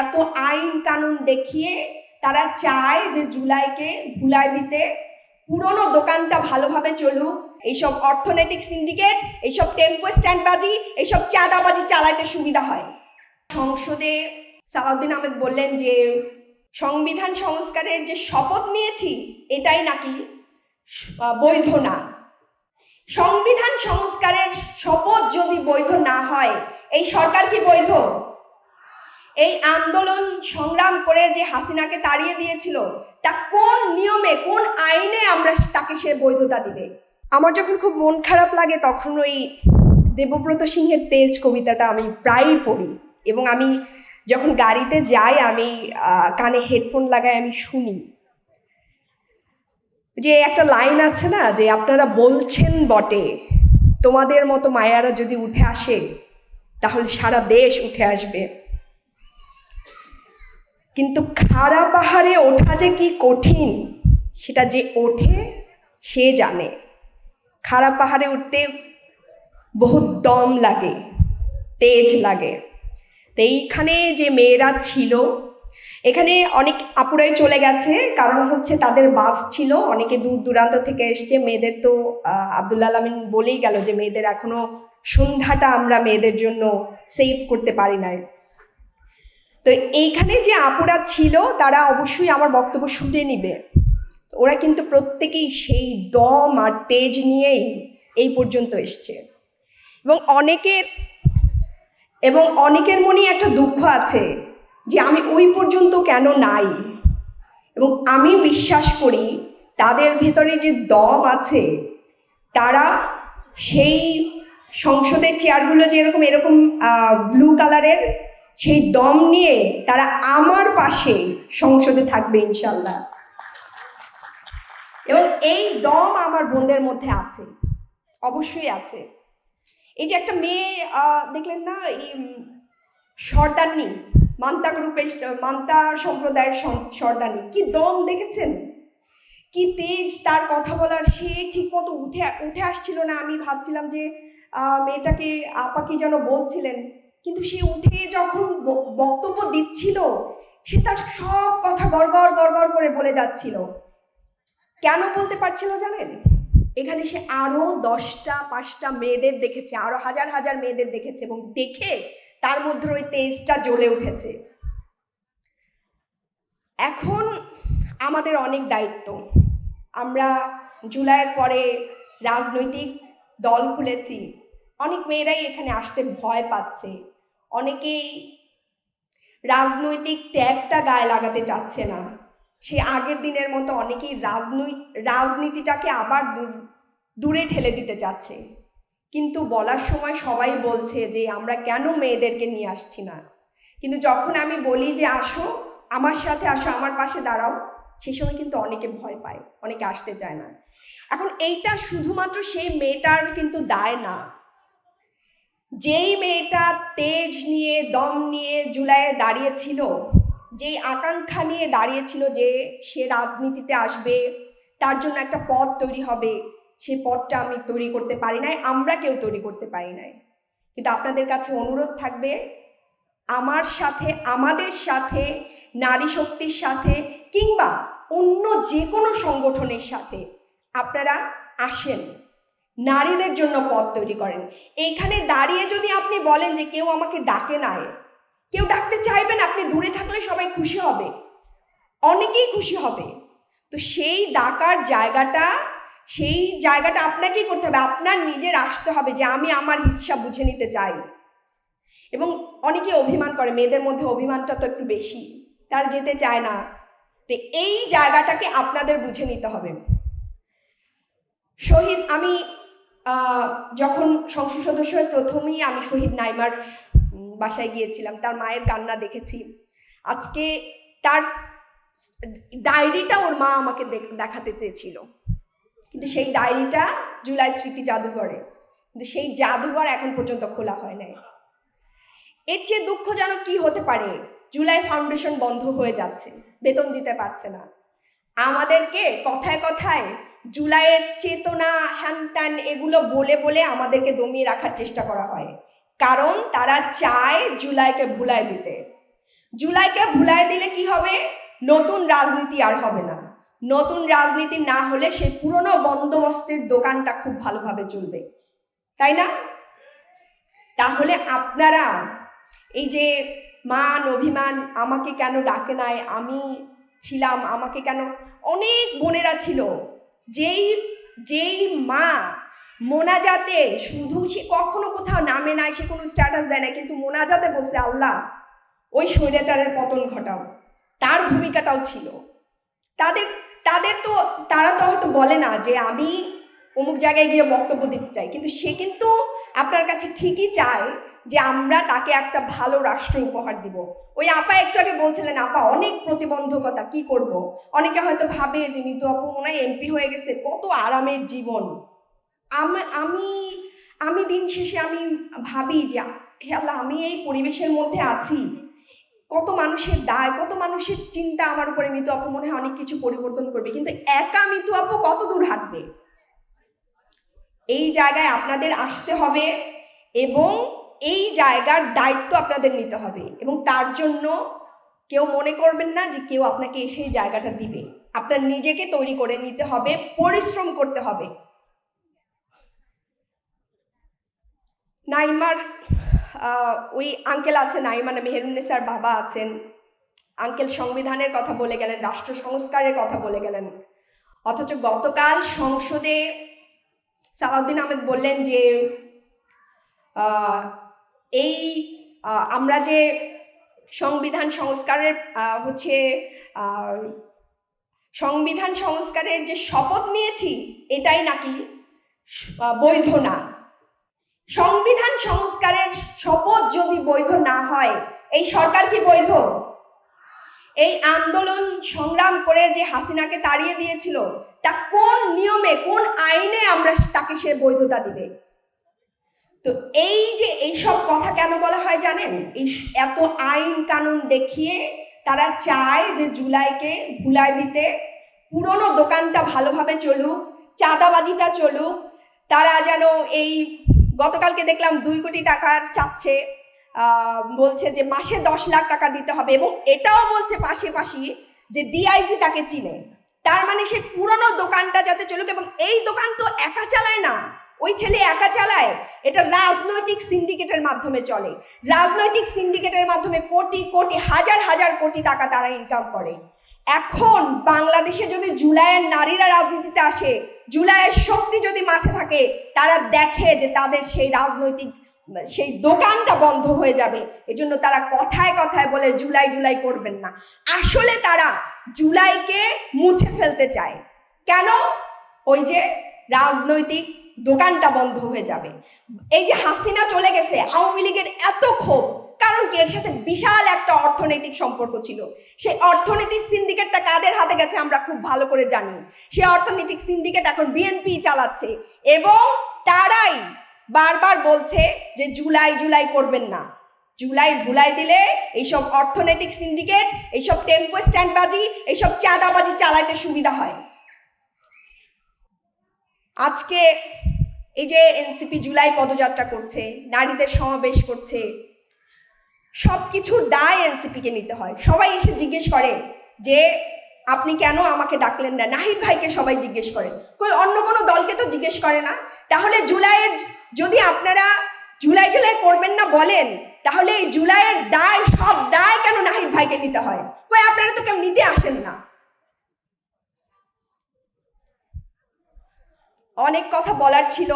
এত আইন কানুন দেখিয়ে তারা চায় যে জুলাইকে ভুলায় দিতে, পুরনো দোকানটা ভালোভাবে চলুক, এইসব অর্থনৈতিক সিন্ডিকেট, এইসব টেম্পো স্ট্যান্ডবাজি, এইসব চাঁদাবাজি চালাইতে সুবিধা হয়। সংসদে সালাউদ্দিন আহমেদ বললেন যে সংবিধান সংস্কারের যে শপথ নিয়েছি এটাই নাকি বৈধ না। সংবিধান সংস্কারের শপথ যদি বৈধ না হয়, এই সরকার কি বৈধ? এই আন্দোলন সংগ্রাম করে যে হাসিনাকে তাড়িয়ে দিয়েছিল, তা কোন নিয়মে, কোন আইনে আমরা তাকে সে বৈধতা দিবে? আমার যখন খুব মন খারাপ লাগে তখন ওই দেবব্রত সিংহের তেজ কবিতাটা আমি প্রায়ই পড়ি, এবং আমি যখন গাড়িতে যাই আমি কানে হেডফোন লাগাই, আমি শুনি। যে একটা লাইন আছে না, যে আপনারা বলছেন বটে তোমাদের মতো মায়ারা যদি উঠে আসে তাহলে সারা দেশ উঠে আসবে, কিন্তু খাড়া পাহাড়ে ওঠা যে কি কঠিন সেটা যে ওঠে সে জানে। খাড়া পাহাড়ে উঠতে বহুত দম লাগে, তেজ লাগে। তো এইখানে যে মেয়েরা ছিল, এখানে অনেক আপুরাই চলে গেছে, কারণ হচ্ছে তাদের বাস ছিল, অনেকে দূর দূরান্ত থেকে এসছে। মেয়েদের তো আব্দুল আলামিন বলেই গেল যে মেয়েদের এখনো সন্ধ্যাটা আমরা মেয়েদের জন্য সেভ করতে পারি নাই। তো এইখানে যে আপুরা ছিল তারা অবশ্যই আমার বক্তব্য শুনে নিবে। ওরা কিন্তু প্রত্যেকেই সেই দম আর তেজ নিয়েই এই পর্যন্ত এসছে, এবং অনেকের মনে একটা দুঃখ আছে যে আমি ওই পর্যন্ত কেন নাই। এবং আমি বিশ্বাস করি তাদের ভেতরে যে দম আছে, তারা সেই সংসদের চেয়ারগুলো যে এরকম ব্লু কালারের, সেই দম নিয়ে তারা আমার পাশে সংসদে থাকবে ইনশাল্লাহ। এবং এই দম আমার বোনদের মধ্যে আছে, অবশ্যই আছে। এই যে একটা মেয়ে দেখলেন না, এই সর্দারনি, মান্তা গ্রুপের, মান্তা সম্প্রদায়ের সর্দারনি, কি দম দেখেছেন, কি তেজ তার কথা বলার। সে ঠিক মতো উঠে আসছিল না। আমি ভাবছিলাম যে মেয়েটাকে আপা কি যেন বলছিলেন, কিন্তু সে উঠে যখন বক্তব্য দিচ্ছিল, সে তার সব কথা গড়গড় গড়গড় করে বলে যাচ্ছিল। কেন বলতে পারছিল জানেন? এখানে সে আরো 10টা 5টা মেয়েদের দেখেছে, আরো হাজার হাজার মেয়েদের দেখেছে, এবং দেখে তার মধ্যে ওই তেজটা জ্বলে উঠেছে। এখন আমাদের অনেক দায়িত্ব। আমরা জুলাইয়ের পরে রাজনৈতিক দল খুলেছি, অনেক মেয়েরাই এখানে আসতে ভয় পাচ্ছে, অনেকেই রাজনৈতিক ট্যাগটা গায়ে লাগাতে চাচ্ছে না। সে আগের দিনের মতো অনেকেই রাজনীতিটাকে আবার দূরে ঠেলে দিতে চাচ্ছে, কিন্তু বলার সময় সবাই বলছে যে আমরা কেন মেয়েদেরকে নিয়ে আসছি না। কিন্তু যখন আমি বলি যে আসো, আমার সাথে আসো, আমার পাশে দাঁড়াও, সে সময় কিন্তু অনেকে ভয় পায়, অনেকে আসতে চায় না। এখন এইটা শুধুমাত্র সেই মেয়েটার কিন্তু দায় না। যেই মেয়েটা তেজ নিয়ে, দম নিয়ে জুলাইয়ে দাঁড়িয়েছিল, যেই আকাঙ্ক্ষা নিয়ে দাঁড়িয়েছিল যে সে রাজনীতিতে আসবে, তার জন্য একটা পথ তৈরি হবে, সে পথটা আমি তৈরি করতে পারি নাই, আমরা কেউ তৈরি করতে পারি নাই। কিন্তু আপনাদের কাছে অনুরোধ থাকবে, আমার সাথে, আমাদের সাথে, নারী শক্তির সাথে, কিংবা অন্য যে কোনো সংগঠনের সাথে আপনারা আসেন, নারীদের জন্য পথ তৈরি করেন। এইখানে দাঁড়িয়ে যদি আপনি বলেন যে কেউ আমাকে ডাকে নাই, কেউ ডাকতে চাইবেন, আপনি দূরে থাকলে সবাই খুশি হবে, অনেকেই খুশি হবে। তো সেই ডাকার জায়গাটা, সেই জায়গাটা আপনাকেই করতে হবে, আপনার নিজের আসতে হবে যে আমি আমার হিসাব বুঝে নিতে চাই। এবং অনেকে অভিমান করে, মেয়েদের মধ্যে অভিমানটা তো একটু বেশি, তার যেতে চায় না। তো এই জায়গাটাকে আপনাদের বুঝে নিতে হবে। শহীদ, আমি যখন সংসদ সদস্য প্রথমেই আমি শহীদ নাইমার বাসায় গিয়েছিলাম, তার মায়ের কান্না দেখেছি। আজকে তার ডায়েরিটা ওর মা আমাকে দেখাতে চেয়েছিল, কিন্তু সেই ডায়েরিটা জুলাই স্মৃতি জাদুঘরে, কিন্তু সেই জাদুঘর এখন পর্যন্ত খোলা হয় নাই। এর চেয়ে দুঃখজনক কি হতে পারে? জুলাই ফাউন্ডেশন বন্ধ হয়ে যাচ্ছে, বেতন দিতে পারছে না। আমাদেরকে কথায় কথায় জুলাইয়ের চেতনা, হ্যান ত্যান এগুলো বলে বলে আমাদেরকে দমিয়ে রাখার চেষ্টা করা হয়, কারণ তারা চায় জুলাইকে ভুলায় দিতে। জুলাইকে ভুলাই দিলে কি হবে? নতুন রাজনীতি আর হবে না। নতুন রাজনীতি না হলে সেই পুরনো বন্দোবস্তের দোকানটা খুব ভালোভাবে চলবে, তাই না? তাহলে আপনারা এই যে মান অভিমান, আমাকে কেন ডাকে নাই, আমি ছিলাম, আমাকে কেন, অনেক বোনেরা ছিল যেই মা মোনাজাতে শুধু, সে কখনো কোথাও নামে নাই, সে কোনো স্ট্যাটাস দেয় না, কিন্তু মোনাজাতে বলছে আল্লাহ ওই স্বৈরাচারের পতন ঘটাও, তার ভূমিকাটাও ছিল। তারা তো হয়তো বলে না যে আমি অমুক জায়গায় গিয়ে বক্তব্য দিতে চাই, কিন্তু সে কিন্তু আপনার কাছে ঠিকই চায় যে আমরা তাকে একটা ভালো রাষ্ট্র উপহার দিব। ওই আপা একটু আগে বলছিলেন, আপা অনেক প্রতিবন্ধকতা, কি করব। অনেকে হয়তো ভাবে যে মিতু আপু মনে হয় এমপি হয়ে গেছে, কত আরামের জীবন। আমি দিন শেষে আমি ভাবি যে হে আল্লাহ, আমি এই পরিবেশের মধ্যে আছি, কত মানুষের দায়, কত মানুষের চিন্তা আমার উপরে, মিতু আপু মনে হয় অনেক কিছু পরিবর্তন করবে, কিন্তু একা মিতু আপু কত দূর হাঁটবে? এই জায়গায় আপনাদের আসতে হবে এবং এই জায়গার দায়িত্ব আপনাদের নিতে হবে, এবং তার জন্য কেউ মনে করবেন না যে কেউ আপনাকে সেই জায়গাটা দিবে। আপনার নিজেকে তৈরি করে নিতে হবে, পরিশ্রম করতে হবে। নাইমার ওই আঙ্কেল আছেন, নাইমা না মেহেরুন্নেসার বাবা আছেন, আঙ্কেল সংবিধানের কথা বলে গেলেন, রাষ্ট্র সংস্কারের কথা বলে গেলেন, অথচ গতকাল সংসদে সালাউদ্দিন আহমেদ বললেন যে আমরা যে সংবিধান সংস্কারের সংবিধান সংস্কারের যে শপথ নিয়েছি এটাই নাকি বৈধ না। সংবিধান সংস্কারের শপথ যদি বৈধ না হয়, এই সরকার কি বৈধ? এই আন্দোলন সংগ্রাম করে যে হাসিনাকে তাড়িয়ে দিয়েছিল, তা কোন নিয়মে, কোন আইনে আমরা তাকে সে বৈধতা দিবে? তো এই যে এইসব কথা কেন বলা হয় জানেন? এই এত আইন কানুন দেখিয়ে তারা চায় যে জুলাইকে ভুলাই দিতে, পুরনো দোকানটা ভালোভাবে চলুক, চাঁদাবাজিটা চলুক। তারা যেন এই গতকালকে দেখলাম 2 কোটি টাকার চাচ্ছে, বলছে যে মাসে 10 লাখ টাকা দিতে হবে, এবং এটাও বলছে পাশাপাশি যে ডিআইজি তাকে চিনে। তার মানে সে পুরনো দোকানটা যাতে চলুক, এবং এই দোকান তো একা চালায় না, ওই ছেলে একা চালায়, এটা রাজনৈতিক সিন্ডিকেটের মাধ্যমে চলে। রাজনৈতিক সিন্ডিকেটের মাধ্যমে কোটি কোটি, হাজার হাজার কোটি টাকা তারা ইনকাম করে। এখন বাংলাদেশে যদি জুলাইয়ের নারীরা রাজনীতিতে আসে, জুলাইয়ের শক্তি যদি মাঠে থাকে, তারা দেখে যে তাদের সেই রাজনৈতিক সেই দোকানটা বন্ধ হয়ে যাবে। এজন্য তারা কথায় কথায় বলে জুলাই জুলাই করবেন না, আসলে তারা জুলাইকে মুছে ফেলতে চায়। কেন? ওই যে রাজনৈতিক দোকানটা বন্ধ হয়ে যাবে। এই যে হাসিনা চলে গেছে, আওয়ামী লীগের এত ক্ষোভ, কারণ কি? এর সাথে বিশাল একটা অর্থনৈতিক সম্পর্ক ছিল। সেই অর্থনৈতিক সিন্ডিকেটটা কাদের হাতে গেছে আমরা খুব ভালো করে জানি। সেই অর্থনৈতিক সিন্ডিকেট এখন বিএনপি চালাচ্ছে, এবং তারাই বারবার বলছে যে জুলাই জুলাই করবেন না। জুলাই ভুলাই দিলে এইসব অর্থনৈতিক সিন্ডিকেট, এইসব টেম্পো স্ট্যান্ডবাজি, এইসব চাঁদাবাজি চালাইতে সুবিধা হয়। আজকে এই যে এনসিপি জুলাই পদযাত্রা করছে, নারীদের সমাবেশ করছে, সব কিছুর দায় এনসিপিকে নিতে হয়। সবাই এসে জিজ্ঞেস করে যে আপনি কেন আমাকে ডাকলেন না? নাহিদ ভাইকে সবাই জিজ্ঞেস করে, অন্য কোনো দলকে তো জিজ্ঞেস করে না। তাহলে জুলাইয়ের, যদি আপনারা জুলাই জুলাই করবেন না বলেন, তাহলে এই জুলাইয়ের দায়, সব দায় কেন নাহিদ ভাইকে নিতে হয়? আপনারা তো কেউ নিতে আসেন না। অনেক কথা বলার ছিল।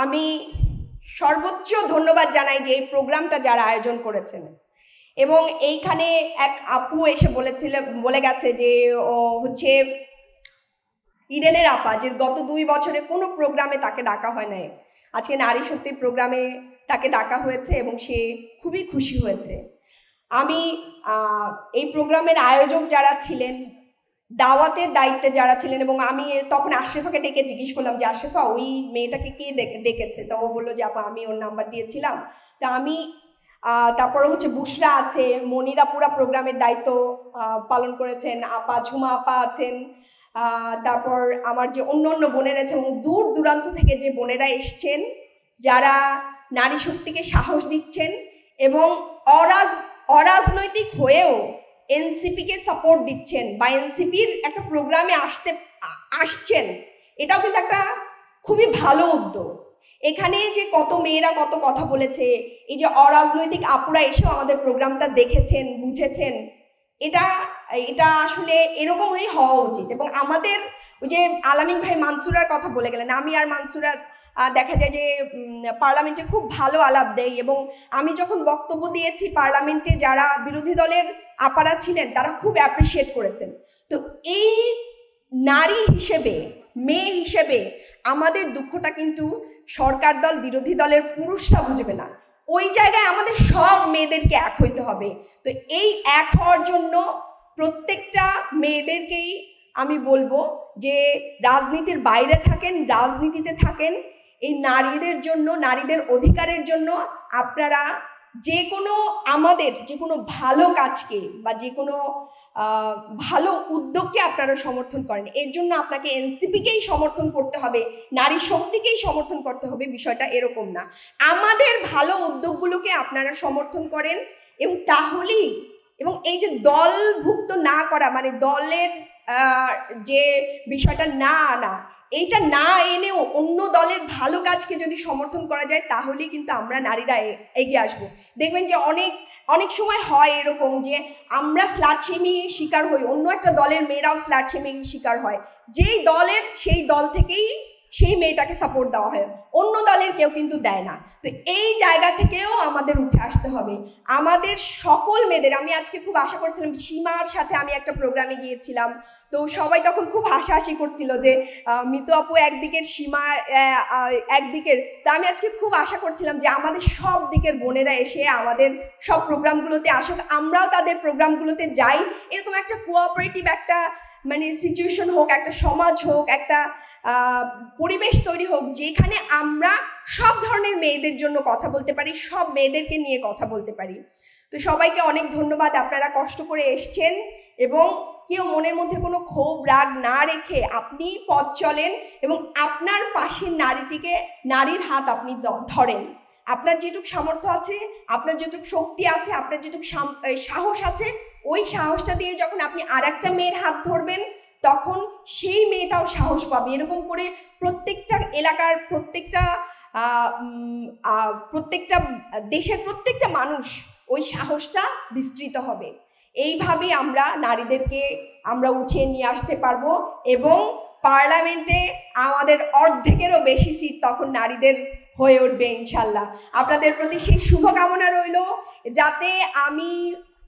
আমি সর্বোচ্চ ধন্যবাদ জানাই যে এই প্রোগ্রামটা যারা আয়োজন করেছেন, এবং এইখানে এক আপু এসে বলে গেছে যে ও হচ্ছে ইডেনের আপা, যে গত 2 বছরে কোনো প্রোগ্রামে তাকে ডাকা হয় নাই, আজকে নারী শক্তির প্রোগ্রামে তাকে ডাকা হয়েছে এবং সে খুবই খুশি হয়েছে। আমি এই প্রোগ্রামের আয়োজক যারা ছিলেন, দাওয়াতের দায়িত্বে যারা ছিলেন, এবং আমি তখন আশরাফাকে ডেকে জিজ্ঞেস করলাম যে আশরাফা, ওই মেয়েটাকে কে ডেকেছে? তো ও বললো যে আপা আমি ওর নাম্বার দিয়েছিলাম। তা আমি তারপরে হচ্ছে বুশরা আছে, মনিরা পুরা প্রোগ্রামের দায়িত্ব পালন করেছেন, আপা ঝুমা আপা আছেন, তারপর আমার যে অন্য অন্য বোনেরা আছে, এবং দূর দূরান্ত থেকে যে বোনেরা এসছেন, যারা নারী শক্তিকে সাহস দিচ্ছেন এবং অরাজনৈতিক হয়েও এনসিপিকে সাপোর্ট দিচ্ছেন বা এনসিপির একটা প্রোগ্রামে আসছেন, এটাও কিন্তু একটা খুবই ভালো উদ্যোগ। এখানে যে কত মেয়েরা কত কথা বলেছে, এই যে অরাজনৈতিক আপুরা এসেও আমাদের প্রোগ্রামটা দেখেছেন, বুঝেছেন, এটা এটা আসলে এরকমই হওয়া উচিত। এবং আমাদের ওই যে আলামিন ভাই মানসুরার কথা বলে গেলেন, আমি আর মানসুরা দেখা যায় যে পার্লামেন্টে খুব ভালো আলাপ দেয়, এবং আমি যখন বক্তব্য দিয়েছি পার্লামেন্টে যারা বিরোধী দলের আপারা ছিলেন তারা খুব অ্যাপ্রিসিয়েট করেছেন। তো এই নারী হিসেবে, মেয়ে হিসেবে আমাদের দুঃখটা কিন্তু সরকার দল বিরোধী দলের পুরুষরা বুঝবে না। ওই জায়গায় আমাদের সব মেয়েদেরকে এক হইতে হবে। তো এই এক হওয়ার জন্য প্রত্যেকটা মেয়েদেরকেই আমি বলবো যে রাজনীতির বাইরে থাকেন, রাজনীতিতে থাকেন, এই নারীদের জন্য, নারীদের অধিকারের জন্য আপনারা যে কোনো আমাদের যে কোনো ভালো কাজকে বা যে কোনো ভালো উদ্যোগকে আপনারা সমর্থন করেন। এর জন্য আপনাকে এনসিপিকেই সমর্থন করতে হবে, নারী শক্তিকেই সমর্থন করতে হবে, বিষয়টা এরকম না। আমাদের ভালো উদ্যোগগুলোকে আপনারা সমর্থন করেন, এবং তাহলেই, এবং এই যে দলভুক্ত না করা মানে দলের যে বিষয়টা না আনা, এইটা না এনেও অন্য দলের ভালো কাজকে যদি সমর্থন করা যায় তাহলেই কিন্তু আমরা নারীরা এগিয়ে আসবো। দেখবেন যে অনেক সময় হয় এরকম যে আমরা স্লাট শেমিং শিকার হই, অন্য একটা দলের মেয়েরাও স্লাট শেমিং শিকার হয়, যেই দলের সেই দল থেকেই সেই মেয়েটাকে সাপোর্ট দেওয়া হয়, অন্য দলের কেউ কিন্তু দেয় না। তো এই জায়গা থেকেও আমাদের উঠে আসতে হবে। আমাদের সকল মেয়েদের, আমি আজকে খুব আশা করছিলাম, সীমার সাথে আমি একটা প্রোগ্রামে গিয়েছিলাম, তো সবাই তখন খুব হাসাহাসি করছিল যে মিতু আপু একদিকের, সীমা একদিকের। তা আমি আজকে খুব আশা করছিলাম যে আমাদের সব দিকের বোনেরা এসে আমাদের সব প্রোগ্রামগুলোতে আসুক, আমরাও তাদের প্রোগ্রামগুলোতে যাই, এরকম একটা কোঅপারেটিভ একটা মানে সিচুয়েশন হোক, একটা সমাজ হোক, একটা পরিবেশ তৈরি হোক যেখানে আমরা সব ধরনের মেয়েদের জন্য কথা বলতে পারি, সব মেয়েদেরকে নিয়ে কথা বলতে পারি। তো সবাইকে অনেক ধন্যবাদ, আপনারা কষ্ট করে এসছেন, এবং কেউ মনের মধ্যে কোনো ক্ষোভ রাগ না রেখে আপনি পথ চলেন, এবং আপনার পাশের নারীটিকে, নারীর হাত আপনি ধরেন। আপনার যেটুকু সামর্থ্য আছে, আপনার যেটুকু শক্তি আছে, আপনার যেটুকু সাহস আছে, ওই সাহসটা দিয়ে যখন আপনি আর একটা মেয়ের হাত ধরবেন তখন সেই মেয়েটাও সাহস পাবে। এরকম করে প্রত্যেকটা এলাকার, প্রত্যেকটা দেশের প্রত্যেকটা মানুষ ওই সাহসটা বিস্তৃত হবে। এইভাবেই আমরা নারীদেরকে আমরা উঠিয়ে নিয়ে আসতে পারবো, এবং পার্লামেন্টে আমাদের অর্ধেকেরও বেশি সিট তখন নারীদের হয়ে উঠবে ইনশাল্লাহ। আপনাদের প্রতি সেই শুভকামনা রইল, যাতে আমি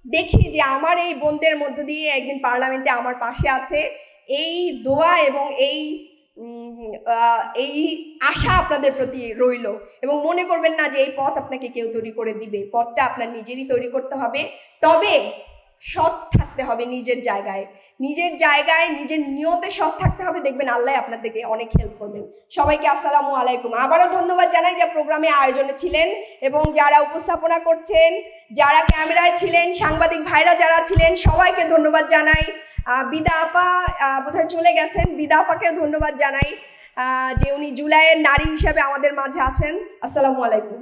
দেখি যে আমার এই বোনদের মধ্য দিয়ে একদিন পার্লামেন্টে আমার পাশে আছে। এই দোয়া এবং এই আশা আপনাদের প্রতি রইল, এবং মনে করবেন না যে এই পথ আপনাকে কেউ তৈরি করে দিবে, পথটা আপনার নিজেরই তৈরি করতে হবে। তবে সৎ থাকতে হবে নিজের জায়গায়, নিজের নিয়তে সৎ থাকতে হবে, দেখবেন আল্লাহ আপনাদেরকে অনেক হেল্প করবেন। সবাইকে আসসালামু আলাইকুম। আবারও ধন্যবাদ জানাই যে প্রোগ্রামে আয়োজনে ছিলেন, এবং যারা উপস্থাপনা করছেন, যারা ক্যামেরায় ছিলেন, সাংবাদিক ভাইরা যারা ছিলেন, সবাইকে ধন্যবাদ জানাই। বিদা আপা বোধহয় চলে গেছেন, বিদা আপাকেও ধন্যবাদ জানাই যে উনি জুলাইয়ের নারী হিসাবে আমাদের মাঝে আছেন। আসসালামু আলাইকুম।